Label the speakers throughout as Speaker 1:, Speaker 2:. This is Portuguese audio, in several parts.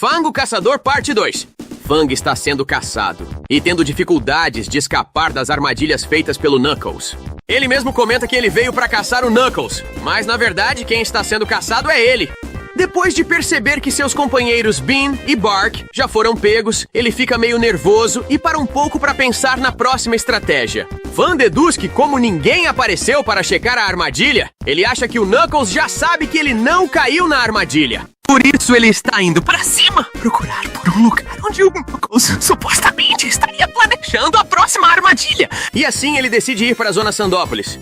Speaker 1: Fang o Caçador Parte 2. Fang está sendo caçado e tendo dificuldades de escapar das armadilhas feitas pelo Knuckles. Ele mesmo comenta que ele veio para caçar o Knuckles, mas na verdade quem está sendo caçado é ele. Depois de perceber que seus companheiros Bean e Bark já foram pegos, ele fica meio nervoso e para um pouco para pensar na próxima estratégia. Fan deduz que como ninguém apareceu para checar a armadilha, ele acha que o Knuckles já sabe que ele não caiu na armadilha. Por isso ele está indo para cima, procurar por um lugar onde o Knuckles supostamente estaria planejando a próxima armadilha. E assim ele decide ir para a Zona Sandópolis.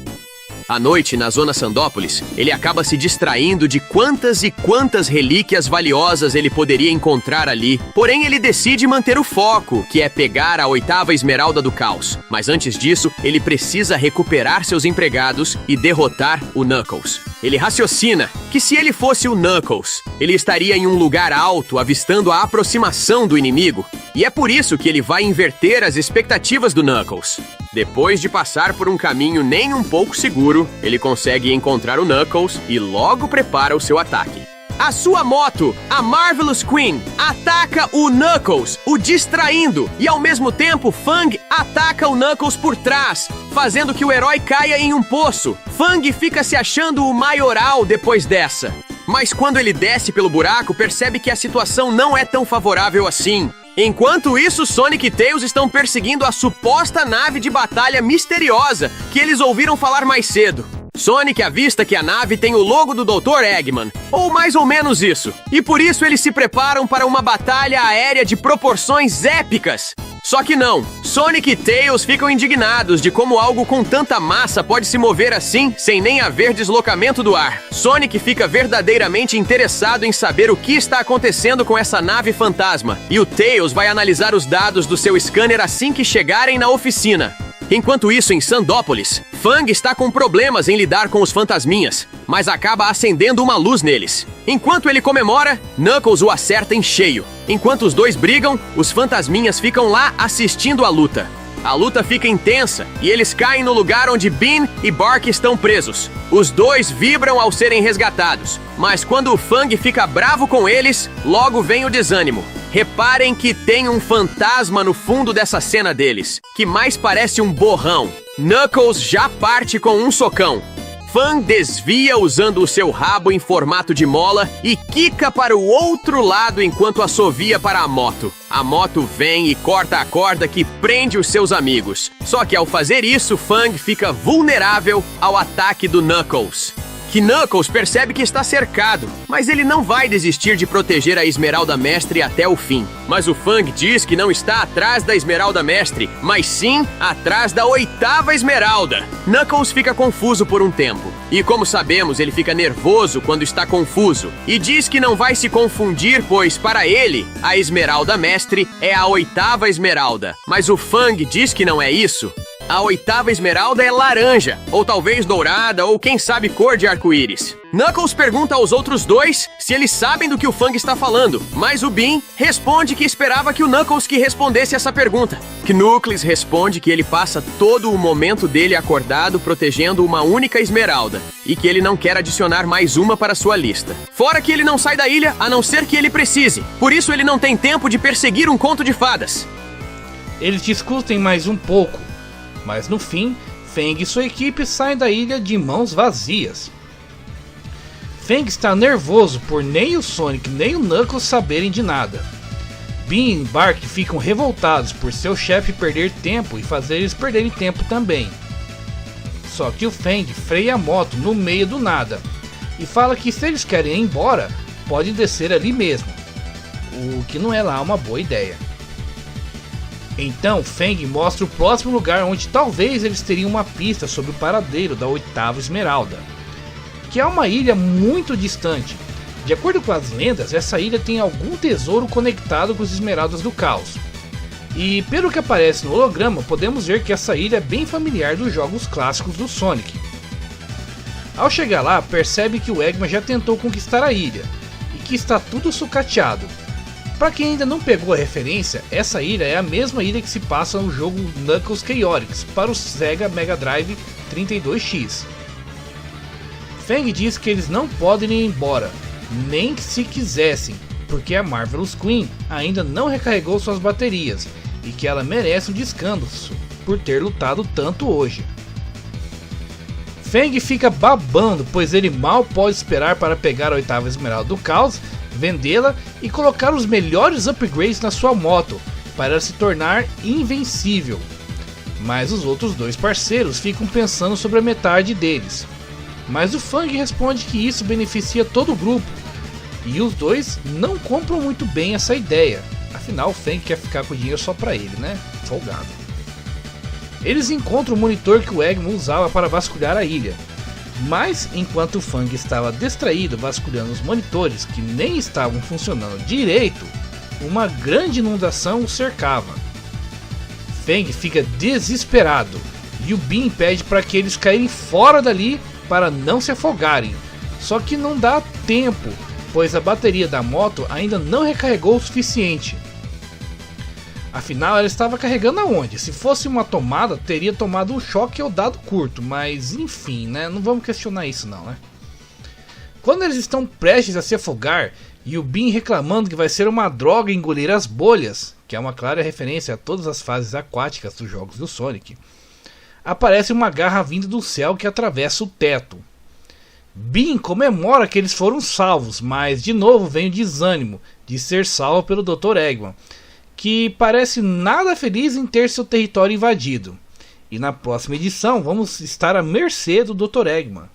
Speaker 1: À noite, na Zona Sandópolis, ele acaba se distraindo de quantas e quantas relíquias valiosas ele poderia encontrar ali. Porém, ele decide manter o foco, que é pegar a 8ª Esmeralda do Caos. Mas antes disso, ele precisa recuperar seus empregados e derrotar o Knuckles. Ele raciocina que se ele fosse o Knuckles, ele estaria em um lugar alto, avistando a aproximação do inimigo. E é por isso que ele vai inverter as expectativas do Knuckles. Depois de passar por um caminho nem um pouco seguro, ele consegue encontrar o Knuckles e logo prepara o seu ataque. A sua moto, a Marvelous Queen, ataca o Knuckles, o distraindo, e ao mesmo tempo Fang ataca o Knuckles por trás, fazendo que o herói caia em um poço. Fang fica se achando o maioral depois dessa. Mas quando ele desce pelo buraco, percebe que a situação não é tão favorável assim. Enquanto isso, Sonic e Tails estão perseguindo a suposta nave de batalha misteriosa que eles ouviram falar mais cedo. Sonic avista que a nave tem o logo do Dr. Eggman, ou mais ou menos isso, e por isso eles se preparam para uma batalha aérea de proporções épicas. Só que não, Sonic e Tails ficam indignados de como algo com tanta massa pode se mover assim, sem nem haver deslocamento do ar. Sonic fica verdadeiramente interessado em saber o que está acontecendo com essa nave fantasma, e o Tails vai analisar os dados do seu scanner assim que chegarem na oficina. Enquanto isso, em Sandópolis, Fang está com problemas em lidar com os fantasminhas, mas acaba acendendo uma luz neles. Enquanto ele comemora, Knuckles o acerta em cheio. Enquanto os dois brigam, os fantasminhas ficam lá assistindo a luta. A luta fica intensa e eles caem no lugar onde Bean e Bark estão presos. Os dois vibram ao serem resgatados, mas quando o Fang fica bravo com eles, logo vem o desânimo. Reparem que tem um fantasma no fundo dessa cena deles, que mais parece um borrão. Knuckles já parte com um socão. Fang desvia usando o seu rabo em formato de mola e quica para o outro lado enquanto assovia para a moto. A moto vem e corta a corda que prende os seus amigos. Só que ao fazer isso, Fang fica vulnerável ao ataque do Knuckles. Que Knuckles percebe que está cercado, mas ele não vai desistir de proteger a Esmeralda Mestre até o fim. Mas o Fang diz que não está atrás da Esmeralda Mestre, mas sim atrás da 8ª Esmeralda. Knuckles fica confuso por um tempo. E como sabemos, ele fica nervoso quando está confuso. E diz que não vai se confundir, pois para ele, a Esmeralda Mestre é a 8ª Esmeralda. Mas o Fang diz que não é isso. A 8ª Esmeralda é laranja, ou talvez dourada, ou quem sabe cor de arco-íris. Knuckles pergunta aos outros dois se eles sabem do que o Fang está falando, mas o Bean responde que esperava que o Knuckles que respondesse essa pergunta. Knuckles responde que ele passa todo o momento dele acordado protegendo uma única esmeralda, e que ele não quer adicionar mais uma para sua lista. Fora que ele não sai da ilha a não ser que ele precise, por isso ele não tem tempo de perseguir um conto de fadas.
Speaker 2: Eles discutem mais um pouco, mas no fim, Fang e sua equipe saem da ilha de mãos vazias. Fang está nervoso por nem o Sonic nem o Knuckles saberem de nada. Bean e Bark ficam revoltados por seu chefe perder tempo e fazer eles perderem tempo também. Só que o Fang freia a moto no meio do nada e fala que se eles querem ir embora, podem descer ali mesmo, o que não é lá uma boa ideia. Então Fang mostra o próximo lugar onde talvez eles teriam uma pista sobre o paradeiro da 8ª Esmeralda, que é uma ilha muito distante. De acordo com as lendas, essa ilha tem algum tesouro conectado com as Esmeraldas do Caos. E pelo que aparece no holograma, podemos ver que essa ilha é bem familiar dos jogos clássicos do Sonic. Ao chegar lá, percebe que o Eggman já tentou conquistar a ilha, e que está tudo sucateado. Para quem ainda não pegou a referência, essa ilha é a mesma ilha que se passa no jogo Knuckles Chaotix para o Sega Mega Drive 32X. Fang diz que eles não podem ir embora, nem que se quisessem, porque a Marvelous Queen ainda não recarregou suas baterias e que ela merece um descanso por ter lutado tanto hoje. Feng fica babando, pois ele mal pode esperar para pegar a 8ª Esmeralda do Caos, vendê-la e colocar os melhores upgrades na sua moto para se tornar invencível. Mas os outros dois parceiros ficam pensando sobre a metade deles. Mas o Fang responde que isso beneficia todo o grupo, e os dois não compram muito bem essa ideia. Afinal, o Fang quer ficar com o dinheiro só pra ele, né? Folgado. Eles encontram o monitor que o Eggman usava para vasculhar a ilha. Mas, enquanto o Fang estava distraído vasculhando os monitores que nem estavam funcionando direito, uma grande inundação o cercava. Fang fica desesperado e o Bean pede para que eles caírem fora dali para não se afogarem. Só que não dá tempo, pois a bateria da moto ainda não recarregou o suficiente. Afinal, ela estava carregando aonde? Se fosse uma tomada, teria tomado um choque ou dado curto, mas enfim, né? Não vamos questionar isso não, né? Quando eles estão prestes a se afogar e o Bean reclamando que vai ser uma droga engolir as bolhas, que é uma clara referência a todas as fases aquáticas dos jogos do Sonic, aparece uma garra vinda do céu que atravessa o teto. Bean comemora que eles foram salvos, mas de novo vem o desânimo de ser salvo pelo Dr. Eggman, que parece nada feliz em ter seu território invadido. E na próxima edição vamos estar à mercê do Dr. Eggman.